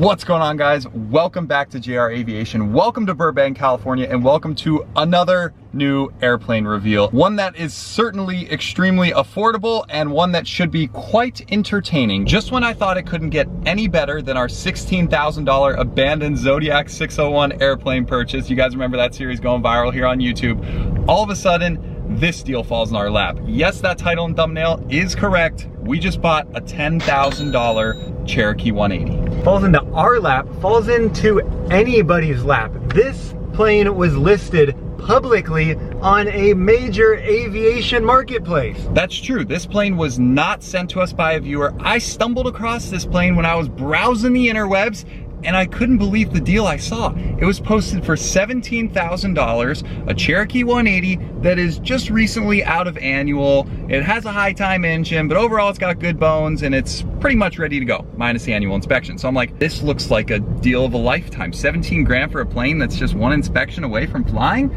What's going on, guys? Welcome back to JR Aviation. Welcome to Burbank, California, and welcome to another new airplane reveal. One that is certainly extremely affordable and one that should be quite entertaining. Just when I thought it couldn't get any better than our $16,000 abandoned Zodiac 601 airplane purchase. You guys remember that series going viral here on YouTube. All of a sudden, this deal falls in our lap. Yes, that title and thumbnail is correct. We just bought a $10,000 Cherokee 180. Falls into our lap, falls into anybody's lap. This plane was listed publicly on a major aviation marketplace. That's true. This plane was not sent to us by a viewer. I stumbled across this plane when I was browsing the interwebs, and I couldn't believe the deal I saw. It was posted for $17,000, a Cherokee 180 that is just recently out of annual. It has a high time engine, but overall it's got good bones and it's pretty much ready to go, minus the annual inspection. So I'm like, this looks like a deal of a lifetime. 17 grand for a plane that's just one inspection away from flying?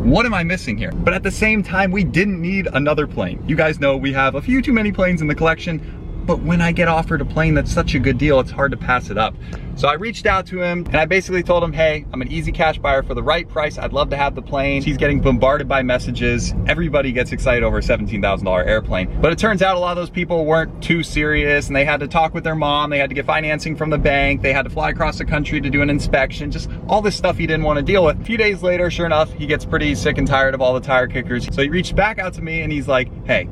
What am I missing here? But at the same time, we didn't need another plane. You guys know we have a few too many planes in the collection, but when I get offered a plane that's such a good deal, it's hard to pass it up. So I reached out to him and I basically told him, hey, I'm an easy cash buyer for the right price. I'd love to have the plane. He's getting bombarded by messages. Everybody gets excited over a $17,000 airplane. But it turns out a lot of those people weren't too serious and they had to talk with their mom. They had to get financing from the bank. They had to fly across the country to do an inspection. Just all this stuff he didn't want to deal with. A few days later, sure enough, he gets pretty sick and tired of all the tire kickers. So he reached back out to me and he's like, hey,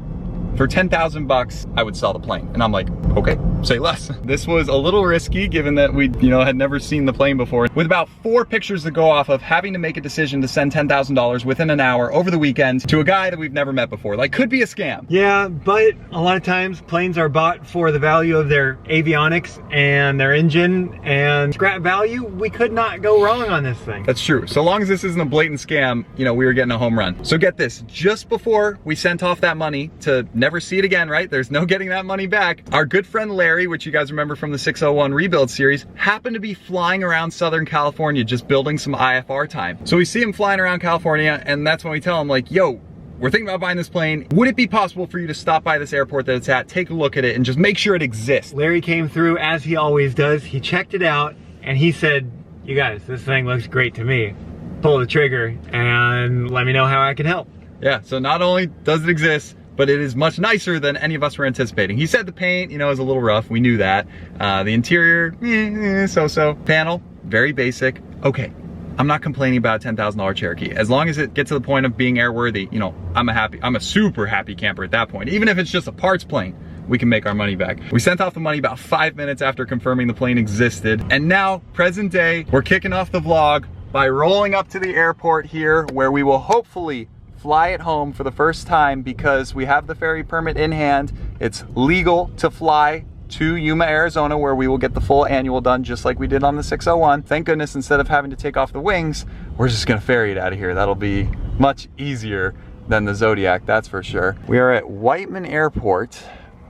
for 10,000 bucks, I would sell the plane. And I'm like, okay, say less. This was a little risky given that we, had never seen the plane before. With about 4 pictures to go off of, having to make a decision to send $10,000 within an hour over the weekend to a guy that we've never met before. Like, could be a scam. Yeah, but a lot of times planes are bought for the value of their avionics and their engine and scrap value. We could not go wrong on this thing. That's true. So long as this isn't a blatant scam, we were getting a home run. So get this, just before we sent off that money to never see it again, right? There's no getting that money back. Our good friend Larry, which you guys remember from the 601 rebuild series, happened to be flying around Southern California just building some IFR time. So we see him flying around California, and that's when we tell him, like, yo, we're thinking about buying this plane. Would it be possible for you to stop by this airport that it's at, take a look at it, and just make sure it exists? Larry came through as he always does. He checked it out and he said, you guys, this thing looks great to me. Pull the trigger and let me know how I can help. Yeah, so not only does it exist, but it is much nicer than any of us were anticipating. He said the paint, is a little rough. We knew that. The interior, so-so. Panel, very basic. Okay, I'm not complaining about a $10,000 Cherokee. As long as it gets to the point of being airworthy, I'm a super happy camper at that point. Even if it's just a parts plane, we can make our money back. We sent off the money about 5 minutes after confirming the plane existed. And now, present day, we're kicking off the vlog by rolling up to the airport here where we will hopefully fly it home for the first time because we have the ferry permit in hand. It's legal to fly to Yuma, Arizona, where we will get the full annual done just like we did on the 601. Thank goodness, instead of having to take off the wings, we're just gonna ferry it out of here. That'll be much easier than the Zodiac, that's for sure. We are at Whiteman Airport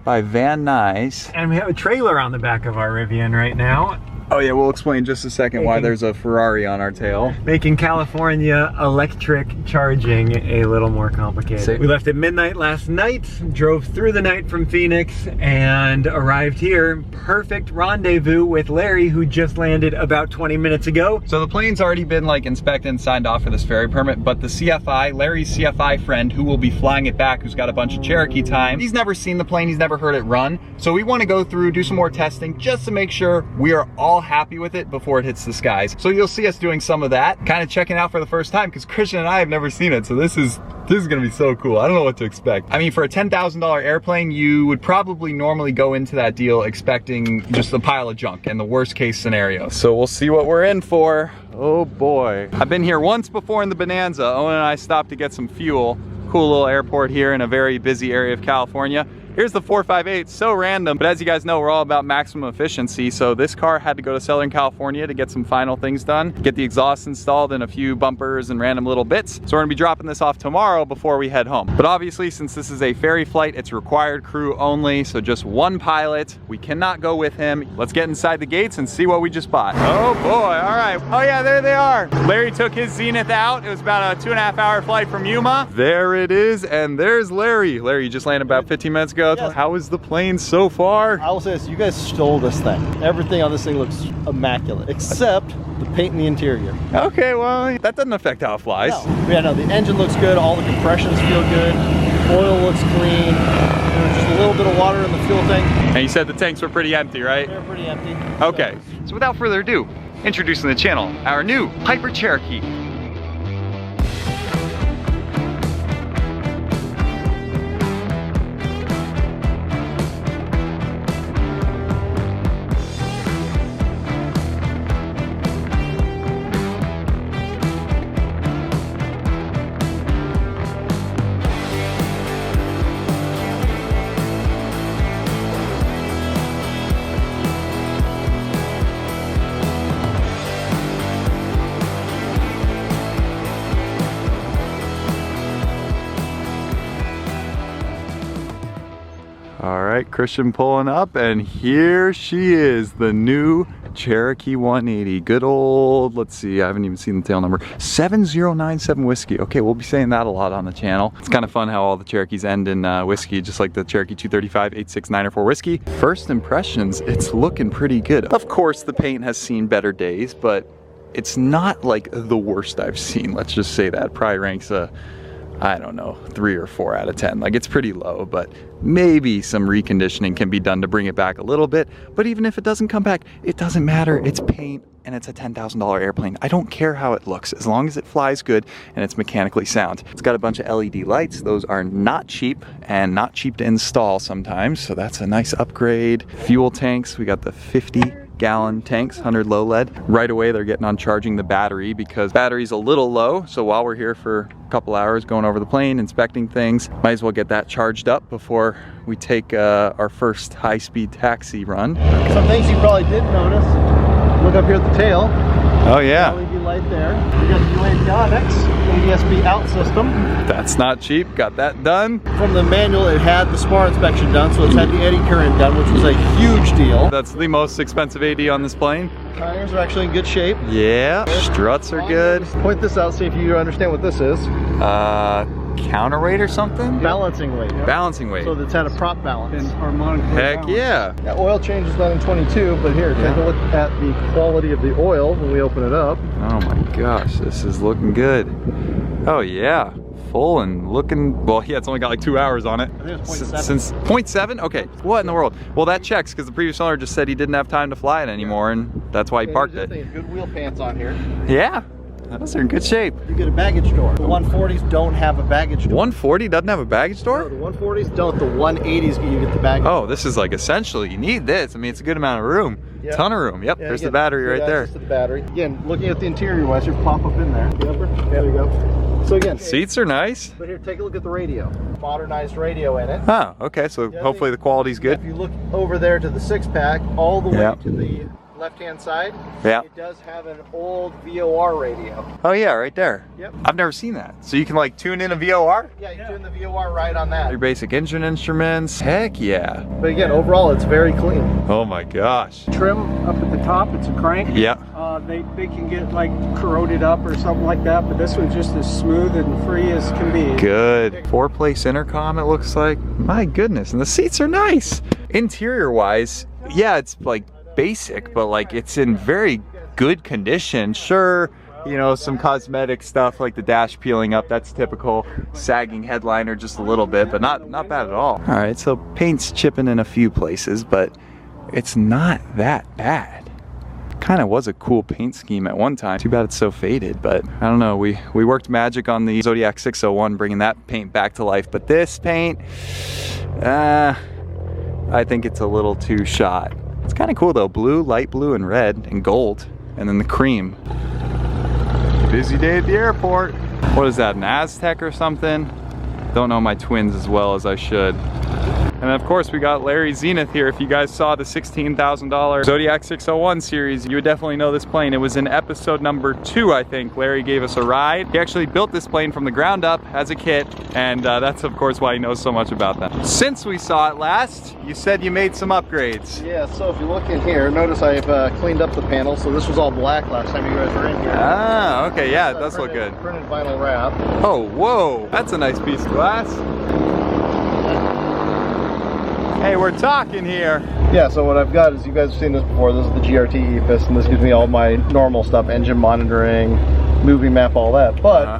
by Van Nuys. And we have a trailer on the back of our Rivian right now. Oh yeah, we'll explain in just a second why there's a Ferrari on our tail. Making California electric charging a little more complicated. We left at midnight last night, drove through the night from Phoenix, and arrived here. Perfect rendezvous with Larry, who just landed about 20 minutes ago. So the plane's already been inspected and signed off for this ferry permit, but the CFI, Larry's CFI friend, who will be flying it back, who's got a bunch of Cherokee time, he's never seen the plane, he's never heard it run. So we want to go through, do some more testing, just to make sure we are all happy with it before it hits the skies. So you'll see us doing some of that, kind of checking out for the first time, because Christian and I have never seen it. So this is gonna be so cool. I don't know what to expect. I mean, for a $10,000 airplane, you would probably normally go into that deal expecting just a pile of junk and the worst case scenario. So we'll see what we're in for. Oh boy. I've been here once before in the Bonanza. Owen and I stopped to get some fuel. Cool little airport here in a very busy area of California. Here's the 458, so random, but as you guys know, we're all about maximum efficiency, so this car had to go to Southern California to get some final things done, get the exhaust installed and a few bumpers and random little bits. So we're gonna be dropping this off tomorrow before we head home. But obviously, since this is a ferry flight, it's required crew only, so just one pilot. We cannot go with him. Let's get inside the gates and see what we just bought. Oh boy, all right. Oh yeah, there they are. Larry took his Zenith out. It was about a 2.5 hour flight from Yuma. There it is, and there's Larry. Larry, you just landed about 15 minutes ago. ago. Yes. How is the plane so far? I will say this, you guys stole this thing. Everything on this thing looks immaculate, except the paint in the interior. Okay, well, that doesn't affect how it flies. No. Yeah, no, the engine looks good, all the compressions feel good, oil looks clean, there's just a little bit of water in the fuel tank. And you said the tanks were pretty empty, right? They're pretty empty. Okay, so without further ado, introducing the channel, our new Piper Cherokee. All right, Christian pulling up, and here she is, the new Cherokee 180. Good old, let's see, I haven't even seen the tail number, 7097 whiskey. Okay, we'll be saying that a lot on the channel. It's kind of fun how all the Cherokees end in whiskey, just like the Cherokee 235 86904 whiskey. First impressions, it's looking pretty good. Of course, the paint has seen better days, but it's not like the worst I've seen. Let's just say that. Probably ranks I don't know, 3 or 4 out of 10. Like, it's pretty low, but maybe some reconditioning can be done to bring it back a little bit. But even if it doesn't come back, it doesn't matter. It's paint and it's a $10,000 airplane. I don't care how it looks, as long as it flies good and it's mechanically sound. It's got a bunch of LED lights. Those are not cheap and not cheap to install sometimes, so that's a nice upgrade. Fuel tanks, we got the 50-gallon tanks, 100 low lead. Right away they're getting on charging the battery because battery's a little low, so while we're here for a couple hours going over the plane, inspecting things, might as well get that charged up before we take our first high-speed taxi run. Some things you probably did notice. Look up here at the tail. Oh yeah. LED light there. We got the avionics, ADS-B out system. That's not cheap, got that done. From the manual, it had the spar inspection done, so it's had the eddy current done, which was a huge deal. That's the most expensive AD on this plane. Tires are actually in good shape. Yeah, struts are good. Point this out, see if you understand what this is. Counterweight or something? Balancing weight. Balancing weight. So it's had a prop balance. Heck yeah. Yeah, oil change is done in 22, but here, take a look at the quality of the oil when we open it up. Oh my gosh, this is looking good. Oh yeah, full and looking, well yeah, it's only got like 2 hours on it. I think it's 0.7. Since 0.7? Okay, what in the world? Well, that checks because the previous owner just said he didn't have time to fly it anymore, and that's why he parked it. Good wheel pants on here. Yeah, those are in good shape. You get a baggage door. The 140s don't have a baggage door. 140 doesn't have a baggage door? No, the 140s don't. The 180s you get the baggage door. Oh, this is like essential. You need this. I mean, it's a good amount of room. Yeah. Ton of room. Yep, Yeah, there's again, the battery right there. To the battery. Again, looking at the interior wise, you pop up in there. There you go. So again, seats are nice. But here, take a look at the radio. Modernized radio in it. Oh, okay. So hopefully the quality's good. If you look over there to the 6-pack, all the way to the left-hand side, it does have an old VOR radio. Oh yeah, right there. Yep. I've never seen that. So you can like tune in a VOR? Yeah, you tune the VOR right on that. Your basic engine instruments. Heck yeah. But again, overall, it's very clean. Oh my gosh. Trim up at the top, it's a crank. Yeah. They can get like corroded up or something like that, but this one's just as smooth and free as can be. Good. 4-place intercom, it looks like. My goodness, and the seats are nice. Interior wise, yeah, it's like basic, but like it's in very good condition. Sure, you know, some cosmetic stuff like the dash peeling up, that's typical. Sagging headliner just a little bit, but not bad at all. All right, so paint's chipping in a few places, but it's not that bad. Kind of was a cool paint scheme at one time. Too bad it's so faded, but I don't know. We worked magic on the Zodiac 601, bringing that paint back to life, but this paint, I think it's a little too shot. It's kind of cool though, blue, light blue, and red, and gold, and then the cream. Busy day at the airport. What is that, an Aztec or something? Don't know my twins as well as I should. And of course we got Larry Zenith here. If you guys saw the $16,000 Zodiac 601 series, you would definitely know this plane. It was in episode number 2, I think. Larry gave us a ride. He actually built this plane from the ground up as a kit, and that's of course why he knows so much about that. Since we saw it last, you said you made some upgrades. Yeah, so if you look in here, notice I've cleaned up the panel. So this was all black last time you guys were in here. Ah, okay, yeah, it does look good. Printed vinyl wrap. Oh, whoa, that's a nice piece of glass. Hey, we're talking here. Yeah, so what I've got is, you guys have seen this before, this is the GRT EFIS, and this gives me all my normal stuff, engine monitoring, movie map, all that. But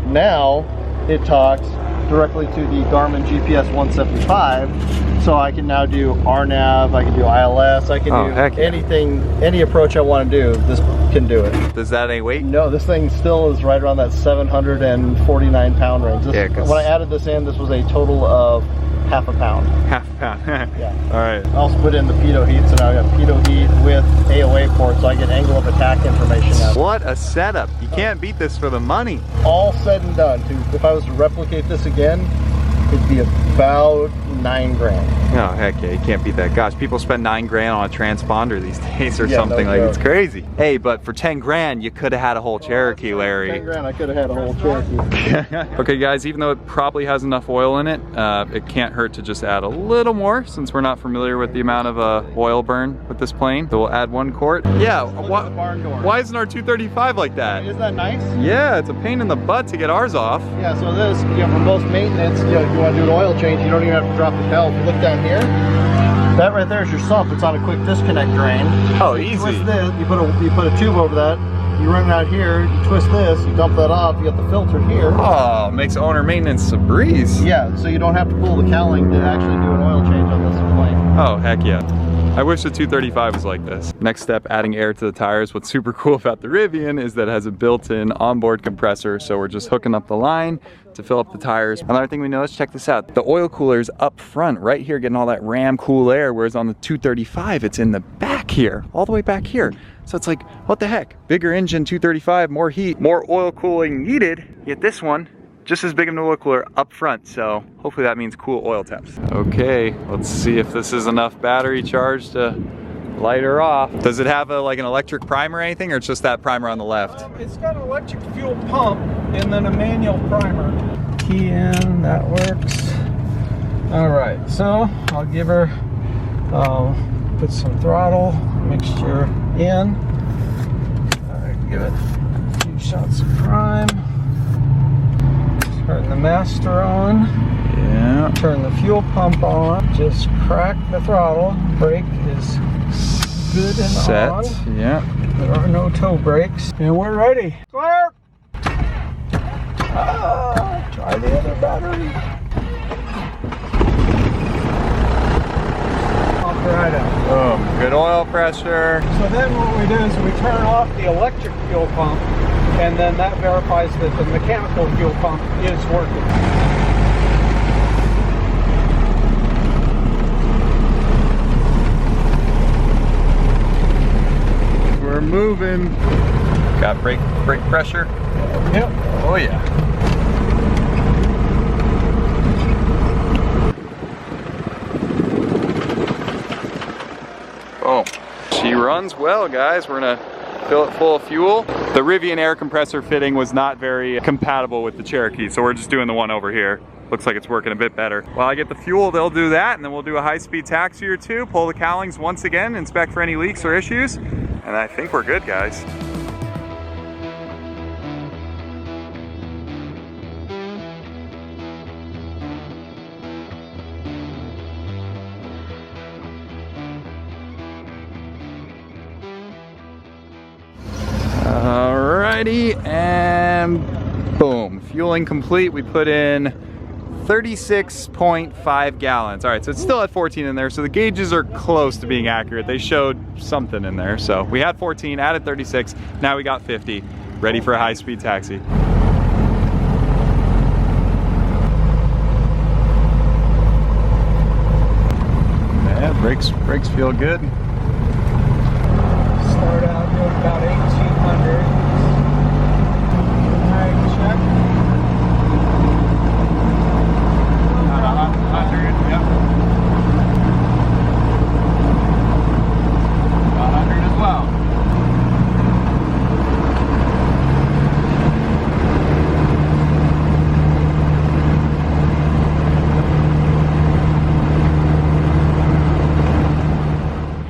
now it talks directly to the Garmin GPS 175, so I can now do RNAV, I can do ILS, I can do anything, any approach I want to do, this can do it. Does that any weight? No, this thing still is right around that 749 pound range. This, when I added this in, this was a total of half a pound. Half a pound. Yeah. All right. I also put in the pitot heat, so now I got pitot heat with AOA port, so I get angle of attack information now. What a setup. You can't beat this for the money. All said and done, if I was to replicate this again, it'd be about 9 grand. Oh, heck yeah, you can't beat that. Gosh, people spend 9 grand on a transponder these days or something, like it's crazy. Hey, but for 10 grand, you could have had a whole Cherokee, Larry. 10 grand, I could have had a whole Cherokee. Okay guys, even though it probably has enough oil in it, it can't hurt to just add a little more, since we're not familiar with the amount of oil burn with this plane. So we'll add 1 quart. Yeah, why isn't our 235 like that? Isn't that nice? Yeah, it's a pain in the butt to get ours off. Yeah, so this, you know, for most maintenance, you know, if you want to do an oil change, you don't even have to drop the pedal. If you look down here, that right there is your sump. It's on a quick disconnect drain. Oh, so you easy. Twist this, you put a tube over that, you run it out here, you twist this, you dump that off, you got the filter here. Oh, makes owner maintenance a breeze. Yeah, so you don't have to pull the cowling to actually do an oil change on this plane. Oh, heck yeah. I wish the 235 was like this. Next step, adding air to the tires. What's super cool about the Rivian is that it has a built-in onboard compressor, so we're just hooking up the line to fill up the tires. Another thing we noticed, check this out. The oil cooler is up front, right here, getting all that Ram cool air, whereas on the 235, it's in the back here, all the way back here. So it's like, what the heck? Bigger engine, 235, more heat, more oil cooling needed, yet this one, just as big of an oil cooler up front, so hopefully that means cool oil temps. Okay, let's see if this is enough battery charge to light her off. Does it have like an electric primer or anything, or it's just that primer on the left? It's got an electric fuel pump and then a manual primer. Key in, that works. All right, so I'll give her, put some throttle mixture in. All right, give it a few shots of prime. Turn the master on. Yeah. Turn the fuel pump on. Just crack the throttle. Brake is good and set. On. Yeah. There are no toe brakes. And we're ready. Clear! Try the other battery. Pump right out. Boom. Good oil pressure. So then what we do is we turn off the electric fuel pump, and then that verifies that the mechanical fuel pump is working. We're moving. Got brake pressure? Yep. Oh yeah. Boom. She runs well, guys. We're gonna fill it full of fuel. The Rivian air compressor fitting was not very compatible with the Cherokee, so we're just doing the one over here. Looks like it's working a bit better. While I get the fuel, they'll do that, and then we'll do a high-speed taxi or two, pull the cowlings once again, inspect for any leaks or issues, and I think we're good, guys. Alrighty, and boom, fueling complete. We put in 36.5 gallons. All right, so it's still at 14 in there, so the gauges are close to being accurate. They showed something in there. So we had 14, added 36, now we got 50, ready for a high-speed taxi. Yeah, brakes feel good. Start out doing about 1,800. Alright, check. 100, yep. 100 as well.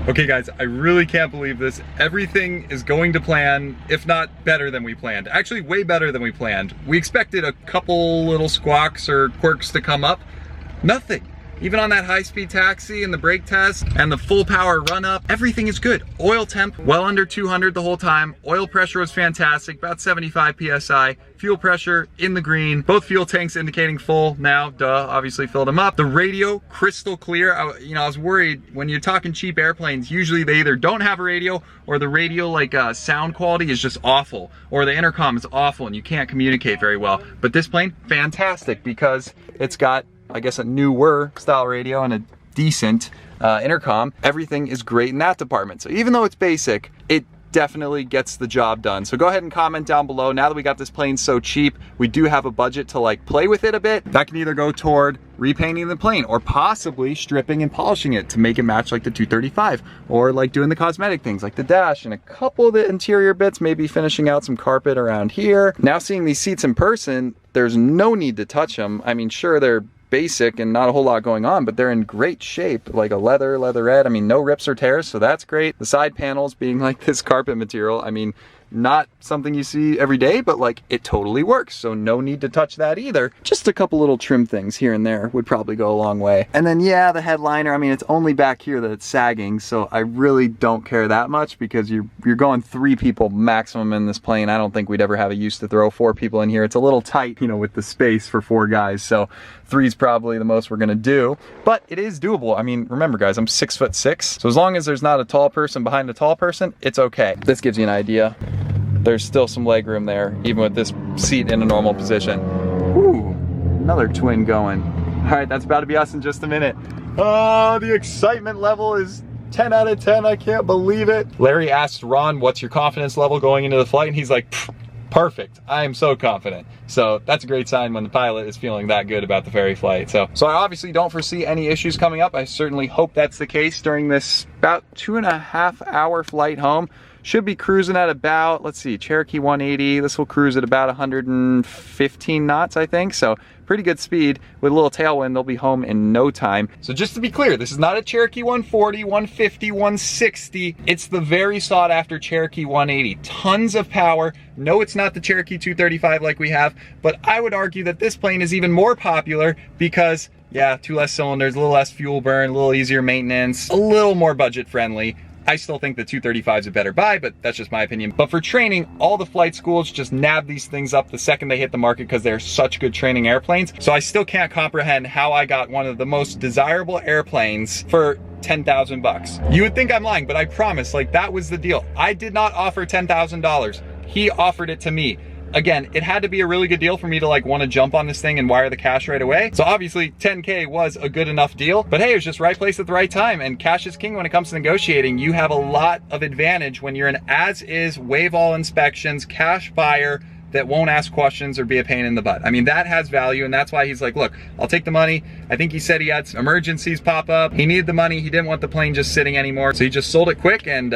Okay guys, I really can't believe this. Everything is going to plan, if not better than we planned. Actually, way better than we planned. We expected a couple little squawks or quirks to come up. Nothing. Even on that high-speed taxi and the brake test and the full power run up, everything is good. Oil temp, well under 200 the whole time. Oil pressure was fantastic, about 75 PSI. Fuel pressure in the green. Both fuel tanks indicating full now, duh, obviously filled them up. The radio, crystal clear. I was worried when you're talking cheap airplanes, usually they either don't have a radio or the radio sound quality is just awful, or the intercom is awful and you can't communicate very well. But this plane, fantastic, because it's got, I guess, a newer style radio and a decent intercom. Everything is great in that department. So even though it's basic, it definitely gets the job done. So go ahead and comment down below. Now that we got this plane so cheap, we do have a budget to play with it a bit. That can either go toward repainting the plane or possibly stripping and polishing it to make it match like the 235, or doing the cosmetic things like the dash and a couple of the interior bits, maybe finishing out some carpet around here. Now seeing these seats in person, there's no need to touch them. I mean, sure, they're basic and not a whole lot going on, but they're in great shape, like a leatherette. I mean, no rips or tears, so that's great. The side panels being like this carpet material, I mean, not something you see every day, but it totally works, so no need to touch that either. Just a couple little trim things here and there would probably go a long way. And then yeah, the headliner, I mean, it's only back here that it's sagging, so I really don't care that much because you're going 3 people maximum in this plane. I don't think we'd ever have a use to throw 4 people in here. It's a little tight, with the space for 4 guys, so 3 is probably the most we're gonna do, but it is doable. I mean, remember guys, I'm 6'6", so as long as there's not a tall person behind a tall person, it's okay. This gives you an idea. There's still some leg room there, even with this seat in a normal position. Ooh, another twin going. All right, that's about to be us in just a minute. Oh, the excitement level is 10 out of 10, I can't believe it. Larry asked Ron, what's your confidence level going into the flight? And he's like, perfect, I am so confident. So that's a great sign when the pilot is feeling that good about the ferry flight. So I obviously don't foresee any issues coming up. I certainly hope that's the case during this about 2.5 hour flight home. Should be cruising at about, let's see, Cherokee 180. This will cruise at about 115 knots, I think. So pretty good speed. With a little tailwind, they'll be home in no time. So just to be clear, this is not a Cherokee 140, 150, 160. It's the very sought after Cherokee 180. Tons of power. No, it's not the Cherokee 235 like we have, but I would argue that this plane is even more popular because, yeah, 2 less cylinders, a little less fuel burn, a little easier maintenance, a little more budget friendly. I still think the 235 is a better buy, but that's just my opinion. But for training, all the flight schools just nab these things up the second they hit the market because they're such good training airplanes. So I still can't comprehend how I got one of the most desirable airplanes for 10,000 bucks. You would think I'm lying, but I promise, that was the deal. I did not offer $10,000. He offered it to me. Again, it had to be a really good deal for me to want to jump on this thing and wire the cash right away. So obviously 10K was a good enough deal, but hey, it was just right place at the right time, and cash is king when it comes to negotiating. You have a lot of advantage when you're an as-is, waive all inspections, cash buyer that won't ask questions or be a pain in the butt. I mean, that has value, and that's why he's like, look, I'll take the money. I think he said he had some emergencies pop up. He needed the money. He didn't want the plane just sitting anymore. So he just sold it quick, and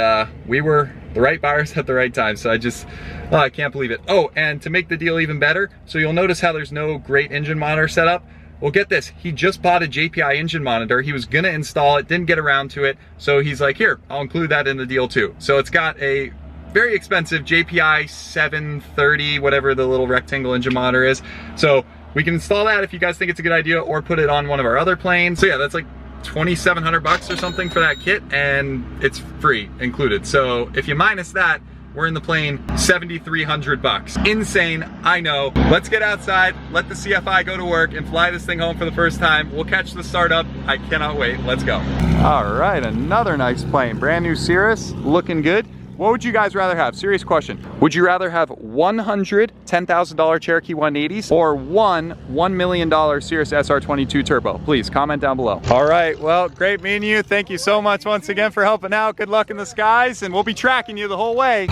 we were the right buyers at the right time. So I can't believe it. Oh, and to make the deal even better, so you'll notice how there's no great engine monitor set up. Well, get this, he just bought a JPI engine monitor. He was gonna install it, didn't get around to it. So he's like, here, I'll include that in the deal too. So it's got a very expensive JPI 730, whatever the little rectangle engine monitor is. So we can install that if you guys think it's a good idea, or put it on one of our other planes. So yeah, that's like 2,700 bucks or something for that kit, and it's free included. So if you minus that, we're in the plane 7,300 bucks. Insane, I know. Let's get outside, let the CFI go to work and fly this thing home for the first time. We'll catch the startup. I cannot wait. Let's go. All right, another nice plane. Brand new Cirrus, looking good. What would you guys rather have? Serious question. Would you rather have 100 $10,000 Cherokee 180s or one $1 million Cirrus SR22 Turbo? Please comment down below. All right, well, great meeting you. Thank you so much once again for helping out. Good luck in the skies, and we'll be tracking you the whole way.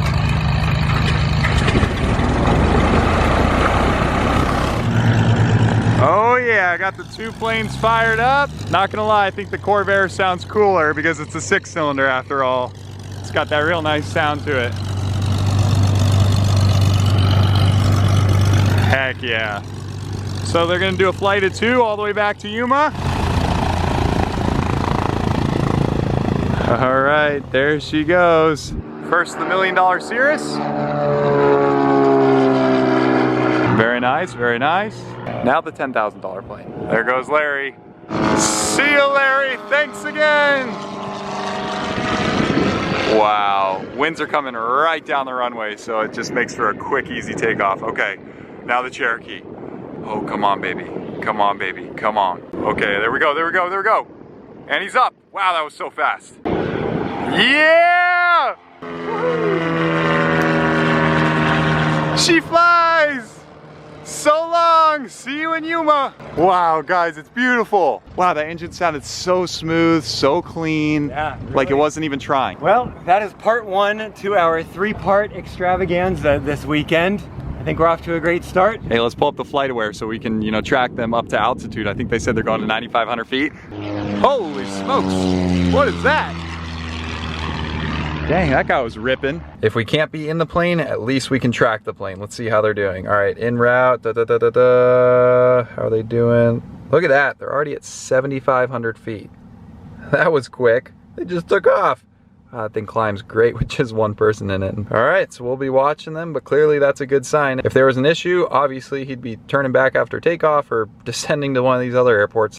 Oh yeah, I got the 2 planes fired up. Not gonna lie, I think the Corvair sounds cooler because it's a 6-cylinder after all. It's got that real nice sound to it. Heck yeah. So they're gonna do a flight of 2 all the way back to Yuma. All right, there she goes. First, the $1 million Cirrus. Very nice, very nice. Now the $10,000 plane. There goes Larry. See you, Larry. Thanks again. Wow. Winds are coming right down the runway, so it just makes for a quick, easy takeoff. Okay, now the Cherokee. Oh, come on, baby. Come on, baby. Come on. Okay, there we go, there we go, there we go. And he's up. Wow, that was so fast. Yeah! She flies! So long! See you in Yuma! Wow, guys, it's beautiful. Wow, that engine sounded so smooth, so clean. Yeah, really. Like it wasn't even trying. Well, that is part 1 to our 3-part extravaganza this weekend. I think we're off to a great start. Hey, let's pull up the FlightAware so we can, track them up to altitude. I think they said they're going to 9,500 feet. Holy smokes! What is that? Dang, that guy was ripping. If we can't be in the plane, at least we can track the plane. Let's see how they're doing. All right, en route, How are they doing? Look at that, they're already at 7,500 feet. That was quick. They just took off. That thing climbs great with just one person in it. All right, so we'll be watching them, but clearly that's a good sign. If there was an issue, obviously he'd be turning back after takeoff or descending to one of these other airports.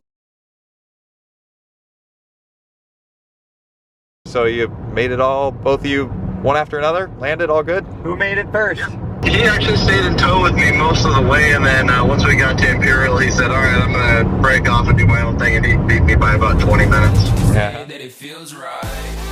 So you made it all, both of you, one after another, landed all good? Who made it first? He actually stayed in tow with me most of the way, and then once we got to Imperial, he said, all right, I'm gonna break off and do my own thing, and he beat me by about 20 minutes. Yeah. That it feels right.